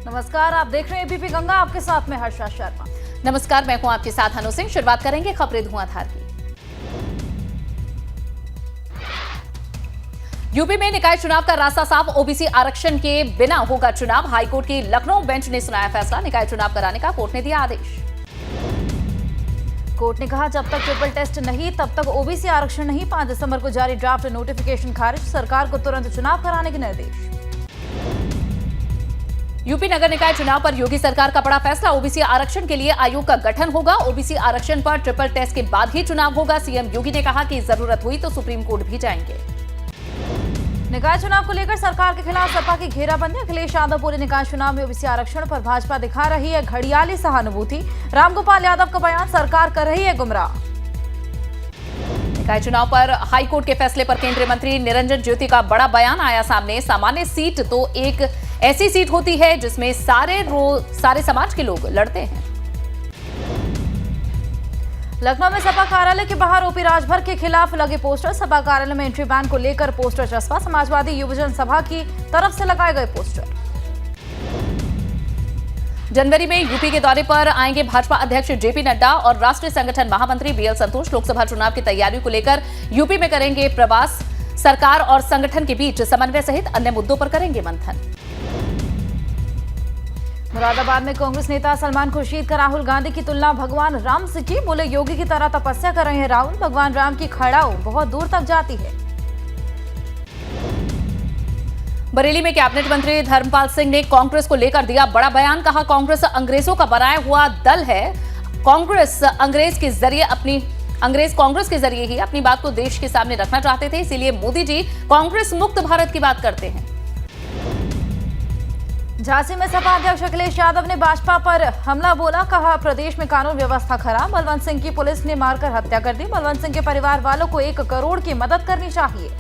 नमस्कार, आप देख रहे हैं एबीपी गंगा, आपके साथ में हर्षा शर्मा। नमस्कार, मैं हूं आपके साथ अनु सिंह। शुरुआत करेंगे खबरें धुआंधार की। यूपी में निकाय चुनाव का रास्ता साफ, ओबीसी आरक्षण के बिना होगा चुनाव। हाईकोर्ट की लखनऊ बेंच ने सुनाया फैसला, निकाय चुनाव कराने का कोर्ट ने दिया आदेश। कोर्ट ने कहा जब तक ट्रिपल टेस्ट नहीं तब तक ओबीसी आरक्षण नहीं। 5 दिसंबर को जारी ड्राफ्ट नोटिफिकेशन खारिज, सरकार को तुरंत चुनाव कराने के निर्देश। यूपी नगर निकाय चुनाव पर योगी सरकार का बड़ा फैसला, ओबीसी आरक्षण के लिए आयोग का गठन होगा। ओबीसी आरक्षण पर ट्रिपल टेस्ट के बाद ही चुनाव होगा। सीएम योगी ने कहा कि जरूरत हुई तो सुप्रीम कोर्ट भी जाएंगे। निकाय चुनाव को लेकर सरकार के खिलाफ सपा की घेराबंदी, अखिलेश यादव बोले निकाय चुनाव में ओबीसी आरक्षण पर भाजपा दिखा रही है घड़ियाली सहानुभूति। रामगोपाल यादव का बयान, सरकार कर रही है गुमराह। निकाय चुनाव पर हाईकोर्ट के फैसले पर केंद्रीय मंत्री निरंजन ज्योति का बड़ा बयान आया सामने। सामान्य सीट तो एक ऐसी सीट होती है जिसमें सारे समाज के लोग लड़ते हैं। लखनऊ में सपा कार्यालय के बाहर ओपी राजभर के खिलाफ लगे पोस्टर, सपा कार्यालय में एंट्री बैन को लेकर पोस्टर चस्पा। समाजवादी युवजन सभा की तरफ से लगाए गए पोस्टर। जनवरी में यूपी के दौरे पर आएंगे भाजपा अध्यक्ष जेपी नड्डा और राष्ट्रीय संगठन महामंत्री बीएल संतोष। लोकसभा चुनाव की तैयारियों को लेकर यूपी में करेंगे प्रवास। सरकार और संगठन के बीच समन्वय सहित अन्य मुद्दों पर करेंगे मंथन। मुरादाबाद में कांग्रेस नेता सलमान खुर्शीद का राहुल गांधी की तुलना भगवान राम से की, बोले योगी की तरह तपस्या कर रहे हैं राहुल। भगवान राम की खड़ाऊ बहुत दूर तक जाती है। बरेली में कैबिनेट मंत्री धर्मपाल सिंह ने कांग्रेस को लेकर दिया बड़ा बयान, कहा कांग्रेस अंग्रेजों का बनाया हुआ दल है। कांग्रेस कांग्रेस के जरिए ही अपनी बात को देश के सामने रखना चाहते थे, इसीलिए मोदी जी कांग्रेस मुक्त भारत की बात करते हैं। झांसी में सपा अध्यक्ष अखिलेश यादव ने भाजपा पर हमला बोला, कहा प्रदेश में कानून व्यवस्था खराब। बलवंत सिंह की पुलिस ने मारकर हत्या कर दी। बलवंत सिंह के परिवार वालों को 1 करोड़ की मदद करनी चाहिए।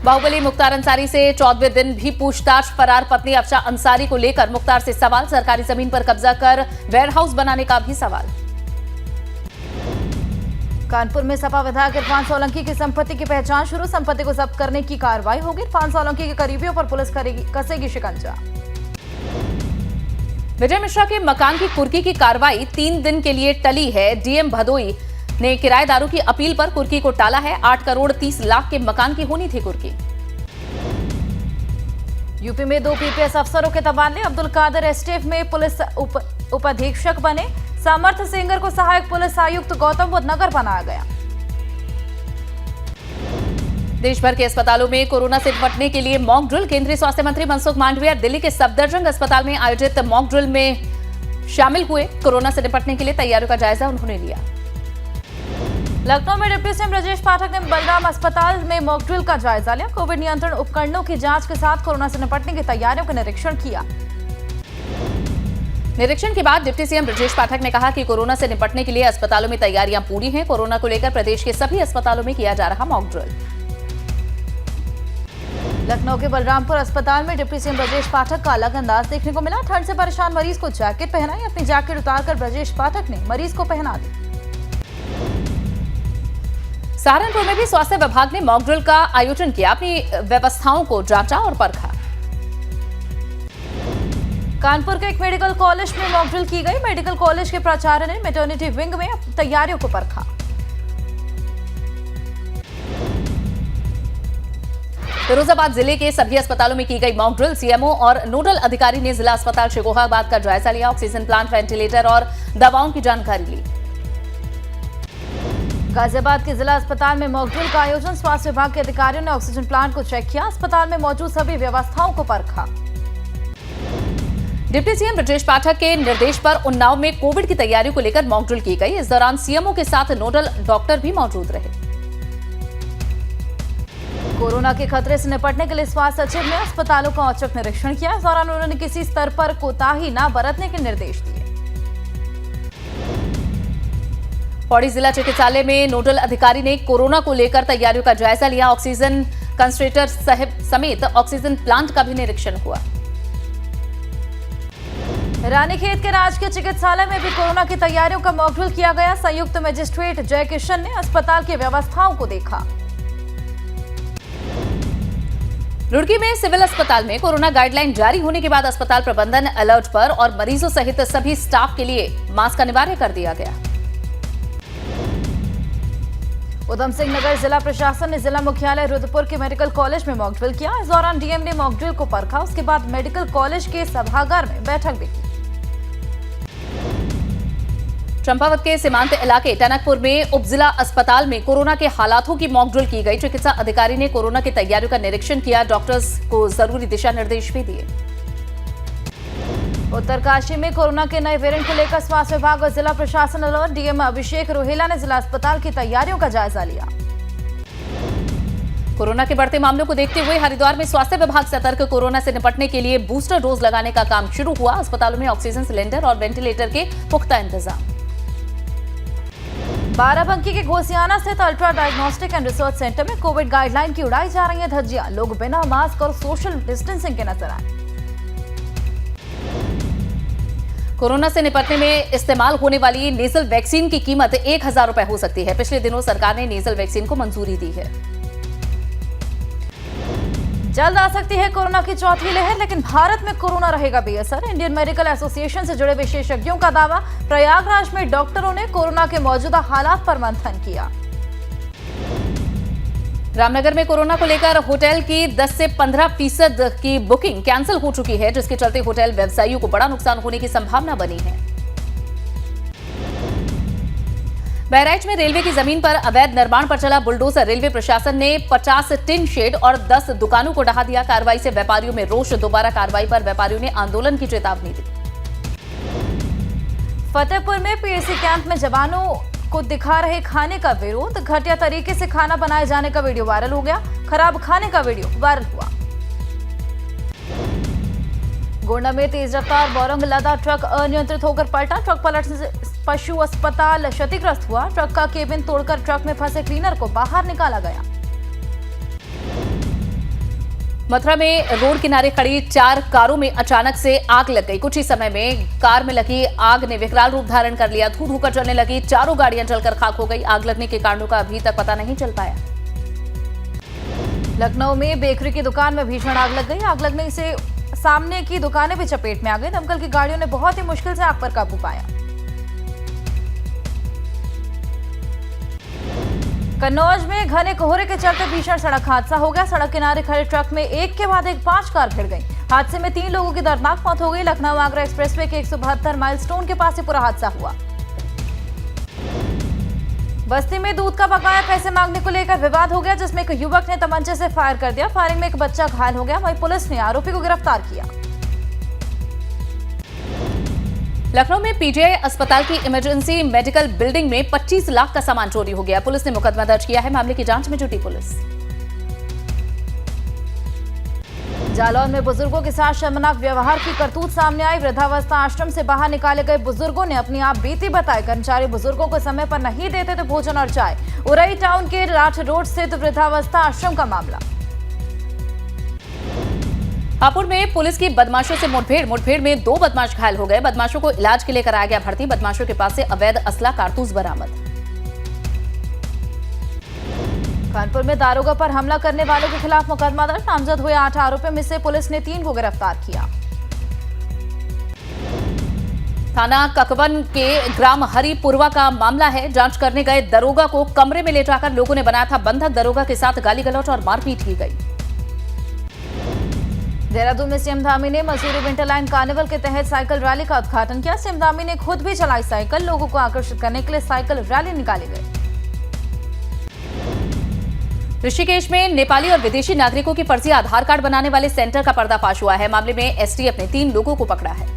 बाहुबली मुख्तार अंसारी से 14वें दिन भी पूछताछ, फरार पत्नी अफशा अंसारी को लेकर मुख्तार से सवाल। सरकारी जमीन पर कब्जा कर वेयरहाउस बनाने का भी सवाल। कानपुर में सपा विधायक इरफान सोलंकी की संपत्ति की पहचान शुरू, संपत्ति को जब्त करने की कार्रवाई होगी। इरफान सोलंकी के करीबियों पर पुलिस कसेगी शिकंजा। विजय मिश्रा के मकान की कुर्की की कार्रवाई 3 दिन के लिए टली है। डीएम भदोई ने किराएदारों की अपील पर कुर्की को टाला है। 8 करोड़ 30 लाख के मकान की होनी थी कुर्की। यूपी में 2 पीपीएस अफसरों के तबादले, अब्दुल कादिर एसटीएफ में पुलिस उपाधीक्षक बने। सामर्थ्य सेंगर को सहायक पुलिस आयुक्त गौतम बुद्ध नगर बनाया गया। देश भर के अस्पतालों में कोरोना से निपटने के लिए मॉक ड्रिल, केंद्रीय स्वास्थ्य मंत्री मनसुख मांडविया दिल्ली के सफदरजंग अस्पताल में आयोजित मॉक ड्रिल में शामिल हुए। कोरोना से निपटने के लिए तैयारियों का जायजा उन्होंने लिया। लखनऊ में डिप्टी सीएम ब्रजेश पाठक ने बलराम अस्पताल में मॉक ड्रिल का जायजा लिया। कोविड नियंत्रण उपकरणों की जांच के साथ कोरोना से निपटने की तैयारियों का निरीक्षण किया। निरीक्षण के बाद डिप्टी सीएम ब्रजेश पाठक ने कहा कि कोरोना से निपटने के लिए अस्पतालों में तैयारियां पूरी हैं। कोरोना को लेकर प्रदेश के सभी अस्पतालों में किया जा रहा मॉक ड्रिल। लखनऊ के बलरामपुर अस्पताल में डिप्टी सीएम ब्रजेश पाठक का अलग अंदाज देखने को मिला। ठंड से परेशान मरीज को जैकेट पहनाई। अपनी जैकेट उतारकर ब्रजेश पाठक ने मरीज को पहना दी। सहारनपुर में भी स्वास्थ्य विभाग ने मॉक ड्रिल का आयोजन किया, अपनी व्यवस्थाओं को जांचा और परखा। कानपुर के एक मेडिकल कॉलेज में मॉक ड्रिल की गई। मेडिकल कॉलेज के प्राचार्य ने मैटरनिटी विंग में तैयारियों को परखा। फिरोजाबाद जिले के सभी अस्पतालों में की गई मॉक ड्रिल। सीएमओ और नोडल अधिकारी ने जिला अस्पताल शेखोहाबाद का जायजा लिया। ऑक्सीजन प्लांट, वेंटिलेटर और दवाओं की जानकारी ली। गाजियाबाद के जिला अस्पताल में मॉक ड्रिल का आयोजन, स्वास्थ्य विभाग के अधिकारियों ने ऑक्सीजन प्लांट को चेक किया। अस्पताल में मौजूद सभी व्यवस्थाओं को परखा। डिप्टी सीएम ब्रजेश पाठक के निर्देश पर उन्नाव में कोविड की तैयारियों को लेकर मॉक ड्रिल की गई। इस दौरान सीएमओ के साथ नोडल डॉक्टर भी मौजूद रहे। कोरोना के खतरे से निपटने के लिए स्वास्थ्य सचिव ने अस्पतालों का औचक निरीक्षण किया। इस दौरान उन्होंने किसी स्तर पर कोताही न बरतने के निर्देश दिए। पौड़ी जिला चिकित्सालय में नोडल अधिकारी ने कोरोना को लेकर तैयारियों का जायजा लिया। ऑक्सीजन कंसंट्रेटर समेत ऑक्सीजन प्लांट का भी निरीक्षण हुआ। रानीखेत के राजकीय चिकित्सालय में भी कोरोना की तैयारियों का मॉक ड्रिल किया गया। संयुक्त मजिस्ट्रेट जय किशन ने अस्पताल की व्यवस्थाओं को देखा। रुड़की में सिविल अस्पताल में कोरोना गाइडलाइन जारी होने के बाद अस्पताल प्रबंधन अलर्ट पर और मरीजों सहित सभी स्टाफ के लिए मास्क अनिवार्य कर दिया गया। उधम सिंह नगर जिला प्रशासन ने जिला मुख्यालय रुद्रपुर के मेडिकल कॉलेज में मॉक ड्रिल किया। इस दौरान डीएम ने मॉक ड्रिल को परखा। उसके बाद मेडिकल कॉलेज के सभागार में बैठक भी की। चंपावत के सीमांत इलाके टनकपुर में उपजिला अस्पताल में कोरोना के हालातों की मॉक ड्रिल की गई। चिकित्सा अधिकारी ने कोरोना की तैयारियों का निरीक्षण किया। डॉक्टर्स को जरूरी दिशा निर्देश भी दिए। उत्तरकाशी में कोरोना के नए वेरिएंट को लेकर स्वास्थ्य विभाग और जिला प्रशासन अलर्ट। डीएम अभिषेक रोहेला ने जिला अस्पताल की तैयारियों का जायजा लिया। कोरोना के बढ़ते मामलों को देखते हुए हरिद्वार में स्वास्थ्य विभाग सतर्क। कोरोना से निपटने के लिए बूस्टर डोज लगाने का काम शुरू हुआ। अस्पतालों में ऑक्सीजन सिलेंडर और वेंटिलेटर के पुख्ता इंतजाम। बाराबंकी के घोसियाना स्थित ultra diagnostic and research centre में कोविड गाइडलाइन की उड़ाई जा रही है धज्जियां। लोग बिना मास्क और सोशल डिस्टेंसिंग के नजर आए। कोरोना से निपटने में इस्तेमाल होने वाली नेजल वैक्सीन की कीमत 1000 रुपए हो सकती है। पिछले दिनों सरकार ने नेजल वैक्सीन को मंजूरी दी है। जल्द आ सकती है कोरोना की चौथी लहर, लेकिन भारत में कोरोना रहेगा बेअसर। इंडियन मेडिकल एसोसिएशन से जुड़े विशेषज्ञों का दावा। प्रयागराज में डॉक्टरों ने कोरोना के मौजूदा हालात पर मंथन किया। रामनगर में कोरोना को लेकर होटल की 10 से 15% की बुकिंग कैंसिल हो चुकी है, जिसके चलते होटल व्यवसायियों को बड़ा नुकसान होने की संभावना बनी है। बहराइच में रेलवे की जमीन पर अवैध निर्माण पर चला बुलडोजर। रेलवे प्रशासन ने 50 टिन शेड और 10 दुकानों को ढहा दिया। कार्रवाई से व्यापारियों में रोष। दोबारा कार्रवाई पर व्यापारियों ने आंदोलन की चेतावनी दी। फतेहपुर में पीएसी कैंप में जवानों को दिखा रहे खाने का विरोध। घटिया तरीके से खाना बनाए जाने का वीडियो वायरल हो गया। खराब खाने का वीडियो वायरल हुआ। गोंडा में तेज रफ्तार बोरंग लदा ट्रक अनियंत्रित होकर पलटा। ट्रक पलटने से पशु अस्पताल क्षतिग्रस्त हुआ। ट्रक का केबिन तोड़कर ट्रक में फंसे क्लीनर को बाहर निकाला गया। मथुरा में रोड किनारे खड़ी 4 कारों में अचानक से आग लग गई। कुछ ही समय में कार में लगी आग ने विकराल रूप धारण कर लिया। धू धू कर चलने लगी चारों गाड़ियां जलकर खाक हो गई। आग लगने के कारणों का अभी तक पता नहीं चल पाया। लखनऊ में बेकरी की दुकान में भीषण आग लग गई। आग लगने से सामने की दुकानें भी चपेट में आ गई। दमकल की गाड़ियों ने बहुत ही मुश्किल से आग पर काबू पाया। कन्नौज में घने कोहरे के चलते भीषण सड़क हादसा हो गया। सड़क किनारे खड़े ट्रक में एक के बाद एक 5 कार भिड़ गई। हादसे में 3 लोगों की दर्दनाक मौत हो गई। लखनऊ आगरा एक्सप्रेसवे के 172 माइलस्टोन के पास से पूरा हादसा हुआ। बस्ती में दूध का बकाया पैसे मांगने को लेकर विवाद हो गया, जिसमें एक युवक ने तमंचे से फायर कर दिया। फायरिंग में एक बच्चा घायल हो गया। वहीं पुलिस ने आरोपी को गिरफ्तार किया। लखनऊ में पीजीआई अस्पताल की इमरजेंसी मेडिकल बिल्डिंग में 25 लाख का सामान चोरी हो गया। पुलिस ने मुकदमा दर्ज किया है। मामले की जांच में जुटी पुलिस। जालौन में बुजुर्गों के साथ शर्मनाक व्यवहार की करतूत सामने आई। वृद्धावस्था आश्रम से बाहर निकाले गए बुजुर्गों ने अपनी आप बीती बताई। कर्मचारी बुजुर्गों को समय पर नहीं देते थे भोजन और चाय। उरई टाउन के राठ रोड स्थित वृद्धावस्था आश्रम का मामला। हापुड़ में पुलिस की बदमाशों से मुठभेड़ में 2 बदमाश घायल हो गए। बदमाशों को इलाज के लिए कराया गया भर्ती। बदमाशों के पास से अवैध असला कारतूस बरामद। कानपुर में दारोगा पर हमला करने वालों के खिलाफ मुकदमा दर्ज। नामजद हुए 8 आरोपियों में से पुलिस ने 3 को गिरफ्तार किया। थाना ककवन के ग्राम हरिपुरवा का मामला है। जांच करने गए दरोगा को कमरे में ले जाकर लोगों ने बनाया था बंधक। दरोगा के साथ गाली गलौज और मारपीट की गई। देहरादून में सीएम धामी ने मसूरी विंटर लाइन कार्निवल के तहत साइकिल रैली का उद्घाटन किया। सीएम धामी ने खुद भी चलाई साइकिल। लोगों को आकर्षित करने के लिए साइकिल रैली निकाली गई। ऋषिकेश में नेपाली और विदेशी नागरिकों की फर्जी आधार कार्ड बनाने वाले सेंटर का पर्दाफाश हुआ है। मामले में एसटीएफ ने 3 लोगों को पकड़ा है।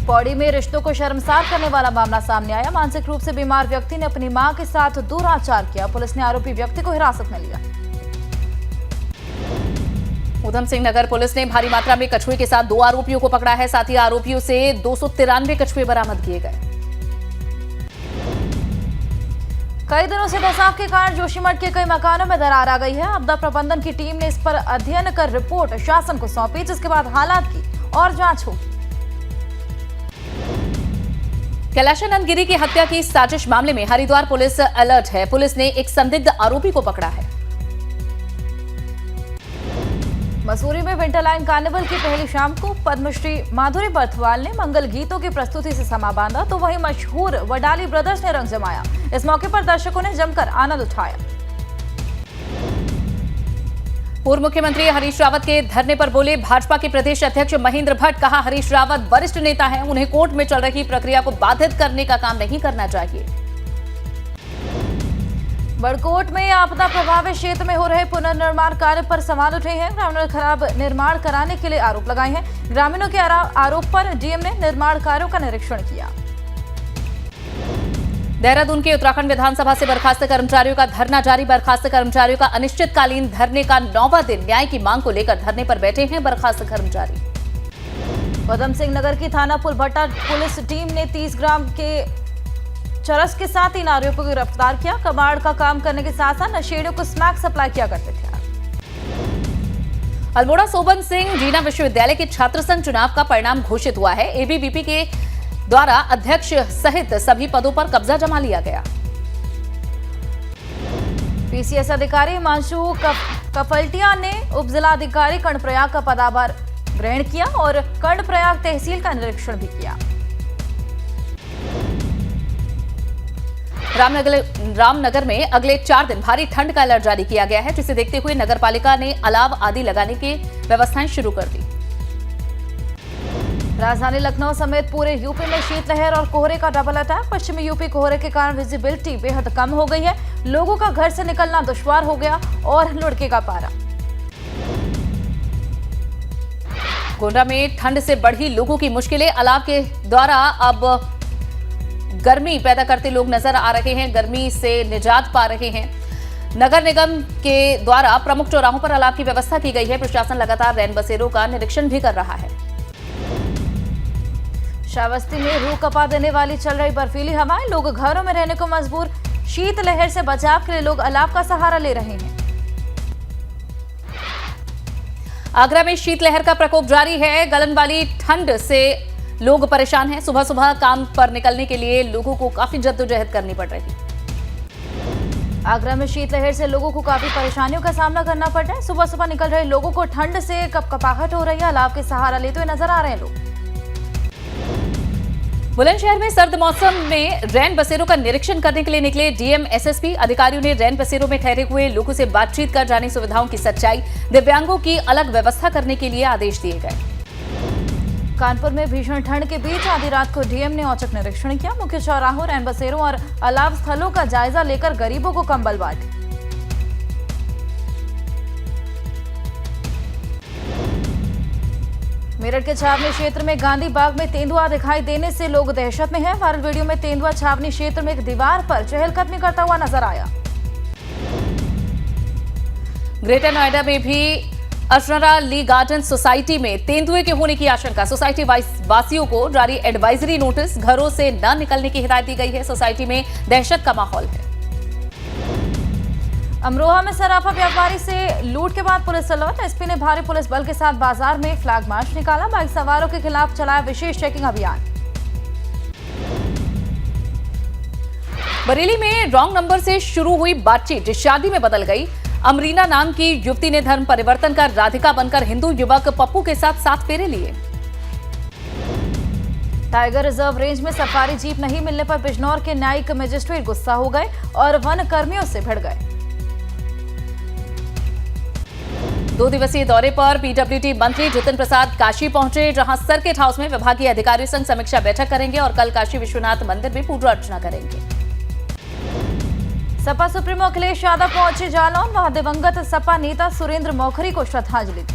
पौड़ी में रिश्तों को शर्मसार करने वाला मामला सामने आया। मानसिक रूप से बीमार व्यक्ति ने अपनी मां के साथ दुराचार किया। पुलिस ने आरोपी व्यक्ति को हिरासत में लिया। उधम सिंह नगर पुलिस ने भारी मात्रा में कछुए के साथ 2 आरोपियों को पकड़ा है। साथ ही आरोपियों से 293 कछुए बरामद किए गए। कई दिनों से बरसात के कारण जोशीमठ के कई मकानों में दरार आ गई है। आपदा प्रबंधन की टीम ने इस पर अध्ययन कर रिपोर्ट शासन को सौंपी, जिसके बाद हालात की और जांच होगी। कैलाशानंद गिरी की हत्या की साजिश मामले में हरिद्वार पुलिस अलर्ट है। पुलिस ने एक संदिग्ध आरोपी को पकड़ा है। मसूरी में विंटरलाइन कार्निवल की पहली शाम को पद्मश्री माधुरी बर्थवाल ने मंगल गीतों की प्रस्तुति से समा बांधा, तो वहीं मशहूर वडाली ब्रदर्स ने रंग जमाया। इस मौके पर दर्शकों ने जमकर आनंद उठाया। पूर्व मुख्यमंत्री हरीश रावत के धरने पर बोले भाजपा के प्रदेश अध्यक्ष महेंद्र भट्ट। कहा, हरीश रावत वरिष्ठ नेता हैं, उन्हें कोर्ट में चल रही प्रक्रिया को बाधित करने का काम नहीं करना चाहिए। बड़कोट में आपदा प्रभावित क्षेत्र में हो रहे पुनर्निर्माण कार्य पर सवाल उठे हैं। ग्रामीणों ने खराब निर्माण कराने के लिए आरोप लगाए हैं। ग्रामीणों के आरोप पर डीएम ने निर्माण कार्यों का निरीक्षण किया। देहरादून के उत्तराखंड विधानसभा से बर्खास्त कर्मचारियों का धरना जारी। बर्खास्त कर्मचारियों का अनिश्चितकालीन धरने का 9वां दिन। न्याय की मांग को लेकर धरने पर बैठे हैं बर्खास्त कर्मचारी। पदम सिंह नगर की थाना पुलभट्टा पुलिस टीम ने 30 ग्राम के चरस के साथ 3 आरोपियों को गिरफ्तार किया। कबाड़ का काम करने के साथ साथ नशेड़ियों को स्मैक सप्लाई किया करते थे। अल्मोड़ा सोबन सिंह जीना विश्वविद्यालय के छात्र संघ चुनाव का परिणाम घोषित हुआ है। एबीवीपी के द्वारा अध्यक्ष सहित सभी पदों पर कब्जा जमा लिया गया। पीसीएस अधिकारी हिमांशु कफलटिया ने उप जिलाधिकारी कर्णप्रयाग का पदभार ग्रहण किया और कर्णप्रयाग तहसील का निरीक्षण भी किया। रामनगर में अगले 4 दिन भारी ठंड का अलर्ट जारी किया गया है, जिसे देखते हुए नगरपालिका ने अलाव आदि लगाने की व्यवस्थाएं शुरू कर दी। राजधानी लखनऊ समेत पूरे यूपी में शीतलहर और कोहरे का डबल अटैक। पश्चिमी यूपी कोहरे के कारण विजिबिलिटी बेहद कम हो गई है। लोगों का घर से निकलना दुश्वार हो गया और लुढ़केगा पारा। गोंडा में ठंड से बढ़ी लोगों की मुश्किलें। अलाव के द्वारा अब गर्मी पैदा करते लोग नजर आ रहे हैं, गर्मी से निजात पा रहे हैं। नगर निगम के द्वारा प्रमुख चौराहों पर अलाव की व्यवस्था की गई है। प्रशासन लगातार रैन बसेरों का निरीक्षण भी कर रहा है। श्रावस्ती में रूह कपा देने वाली चल रही बर्फीली हवाएं। लोग घरों में रहने को मजबूर। शीतलहर से बचाव के लिए लोग अलाव का सहारा ले रहे हैं। आगरा में शीतलहर का प्रकोप जारी है। गलन वाली ठंड से लोग परेशान हैं। सुबह सुबह काम पर निकलने के लिए लोगों को काफी जद्दोजहद करनी पड़ रही। आगरा में शीतलहर से लोगों को काफी परेशानियों का सामना करना पड़ रहा है। सुबह सुबह निकल रहे लोगों को ठंड से कपकपाहट हो रही है। अलाव के सहारा लेते हुए नजर आ रहे हैं लोग। बुलंदशहर में सर्द मौसम में रैन बसेरों का निरीक्षण करने के लिए निकले डीएम एसएसपी। अधिकारियों ने रैन बसेरों में ठहरे हुए लोगों से बातचीत कर जानी सुविधाओं की सच्चाई, दिव्यांगों की अलग व्यवस्था करने के लिए आदेश दिए गए। कानपुर में भीषण ठंड के बीच आधी रात को डीएम ने औचक निरीक्षण किया। मुख्य चौराहों, रैन बसेरों और अलाव स्थलों का जायजा लेकर गरीबों को कंबल बांटे। मेरठ के छावनी क्षेत्र में गांधी बाग में तेंदुआ दिखाई देने से लोग दहशत में हैं। वायरल वीडियो में तेंदुआ छावनी क्षेत्र में एक दीवार पर चहलकदमी करता हुआ नजर आया। ग्रेटर नोएडा में भी अशनरा ली गार्डन सोसाइटी में तेंदुए के होने की आशंका। सोसाइटी वासियों को जारी एडवाइजरी नोटिस। घरों से न निकलने की हिदायत दी गई है। सोसाइटी में दहशत का माहौल है। अमरोहा में सराफा व्यापारी से लूट के बाद पुलिस अलर्ट। एसपी ने भारी पुलिस बल के साथ बाजार में फ्लैग मार्च निकाला। बाइक सवारों के खिलाफ चलाया विशेष चेकिंग अभियान। बरेली में रॉन्ग नंबर से शुरू हुई बातचीत शादी में बदल गई। अमरीना नाम की युवती ने धर्म परिवर्तन कर राधिका बनकर हिंदू युवक पप्पू के साथ 7 फेरे लिए। टाइगर रिजर्व रेंज में सफारी जीप नहीं मिलने पर बिजनौर के न्यायिक मजिस्ट्रेट गुस्सा हो गए और वन कर्मियों से भिड़ गए। 2 दिवसीय दौरे पर पीडब्ल्यूडी मंत्री जितिन प्रसाद काशी पहुंचे, जहां सर्किट हाउस में विभागीय अधिकारियों संग समीक्षा बैठक करेंगे और कल काशी विश्वनाथ मंदिर में पूजा अर्चना करेंगे। सपा सुप्रीमो अखिलेश यादव पहुंचे जालौन। वहां दिवंगत सपा नेता सुरेंद्र मौखरी को श्रद्धांजलि दी।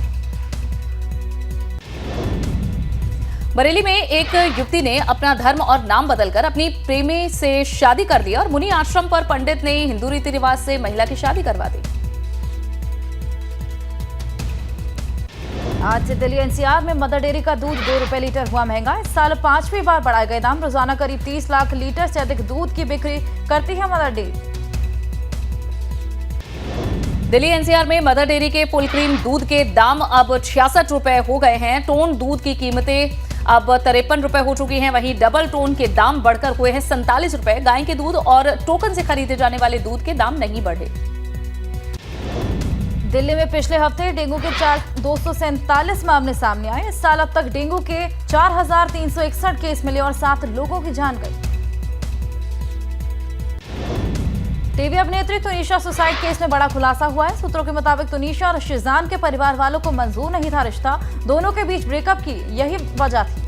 बरेली में एक युवती ने अपना धर्म और नाम बदलकर अपनी प्रेमी से शादी कर ली और मुनि आश्रम पर पंडित ने हिंदू रीति रिवाज से महिला की शादी करवा दी। आज से दिल्ली एनसीआर में मदर डेयरी का दूध 2 रुपए लीटर हुआ महंगा। इस साल 5वीं बार बढ़ाए गए दाम। रोजाना करीब 30 लाख लीटर से अधिक दूध की बिक्री करती है मदर डेयरी। दिल्ली एनसीआर में मदर डेयरी के फुल क्रीम दूध के दाम अब 66 रुपए हो गए हैं। टोन दूध की कीमतें अब 53 रुपए हो चुकी हैं। वहीं डबल टोन के दाम बढ़कर हुए हैं 47 रुपए। गाय के दूध और टोकन से खरीदे जाने वाले दूध के दाम नहीं बढ़े। दिल्ली में पिछले हफ्ते डेंगू के 247 मामले सामने आए। इस साल अब तक डेंगू के 4,361 केस मिले और 7 लोगों की जान गई। टीवी अभिनेत्री तुनिशा सुसाइड केस में बड़ा खुलासा हुआ है। सूत्रों के मुताबिक तुनिशा और शिजान के परिवार वालों को मंजूर नहीं था रिश्ता, दोनों के बीच ब्रेकअप की यही वजह थी।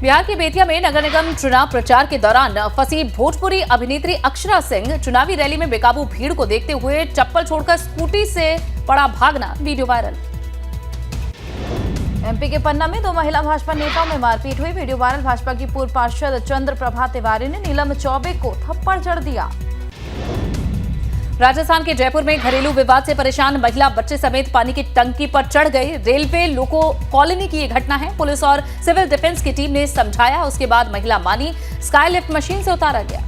बिहार की बेतिया में नगर निगम चुनाव प्रचार के दौरान फंसी भोजपुरी अभिनेत्री अक्षरा सिंह चुनावी रैली में बेकाबू भीड़ को देखते हुए चप्पल छोड़कर स्कूटी से पड़ा भागना वीडियो वायरल। एमपी के पन्ना में 2 महिला भाजपा नेताओं में मारपीट हुई। Video viral. भाजपा की पूर्व पार्षद चंद्र प्रभा तिवारी ने नीलम चौबे को थप्पड़ जड़ दिया। राजस्थान के जयपुर में घरेलू विवाद से परेशान महिला बच्चे समेत पानी की टंकी पर चढ़ गई। रेलवे लोको कॉलोनी की ये घटना है। पुलिस और सिविल डिफेंस की टीम ने समझाया, उसके बाद महिला मानी। स्काई लिफ्ट मशीन से उतारा गया।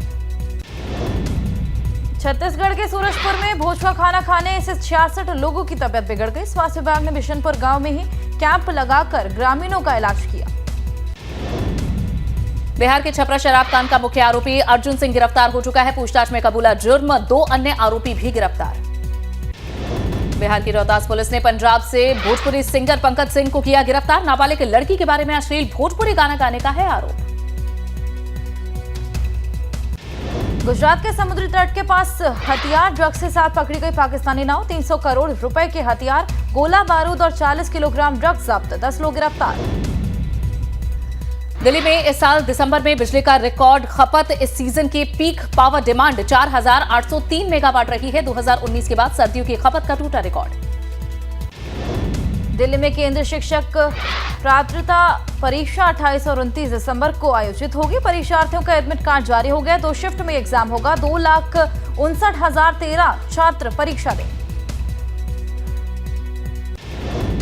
छत्तीसगढ़ के सूरजपुर में भोजपुआ खाना खाने से 66 लोगों की तबीयत बिगड़ गई। स्वास्थ्य विभाग ने बिशनपुर गांव में ही कैंप लगाकर ग्रामीणों का इलाज किया। बिहार के छपरा शराब कांड का मुख्य आरोपी अर्जुन सिंह गिरफ्तार हो चुका है। पूछताछ में कबूला जुर्म। 2 अन्य आरोपी भी गिरफ्तार। बिहार की रोहतास पुलिस ने पंजाब से भोजपुरी सिंगर पंकज सिंह को किया गिरफ्तार। नाबालिग लड़की के बारे में अश्लील भोजपुरी गाना गाने का है आरोप। गुजरात के समुद्री तट के पास हथियार ड्रग्स के साथ पकड़ी गई पाकिस्तानी नाव। 300 करोड़ रुपए के हथियार, गोला बारूद और 40 किलोग्राम ड्रग्स जब्त। 10 लोग गिरफ्तार। दिल्ली में इस साल दिसंबर में बिजली का रिकॉर्ड खपत। इस सीजन की पीक पावर डिमांड 4,803 मेगावाट रही है। 2019 के बाद सर्दियों की खपत का टूटा रिकॉर्ड। दिल्ली में केंद्रीय शिक्षक पात्रता परीक्षा 28 और 29 दिसंबर को आयोजित होगी। परीक्षार्थियों का एडमिट कार्ड जारी हो गया। 2 शिफ्ट में एग्जाम होगा। 2,59,013 छात्र परीक्षा दें।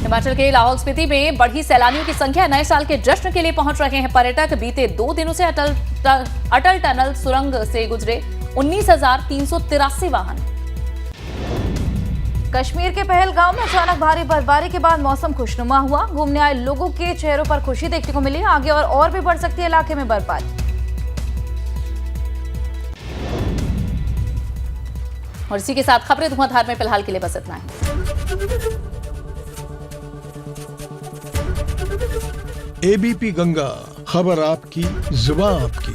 हिमाचल के लाहौल स्पीति में बढ़ी सैलानियों की संख्या। नए साल के जश्न के लिए पहुंच रहे हैं पर्यटक। बीते 2 दिनों से अटल टनल सुरंग से गुजरे 19,383 वाहन। कश्मीर के पहलगांव में अचानक भारी बर्फबारी के बाद मौसम खुशनुमा हुआ। घूमने आए लोगों के चेहरों पर खुशी देखने को मिली। आगे और भी बढ़ सकती है इलाके में बर्फबारी। और इसी के साथ खबरें धुआंधार में फिलहाल के लिए बस इतना है। एबीपी गंगा, खबर आपकी, जुबान आपकी।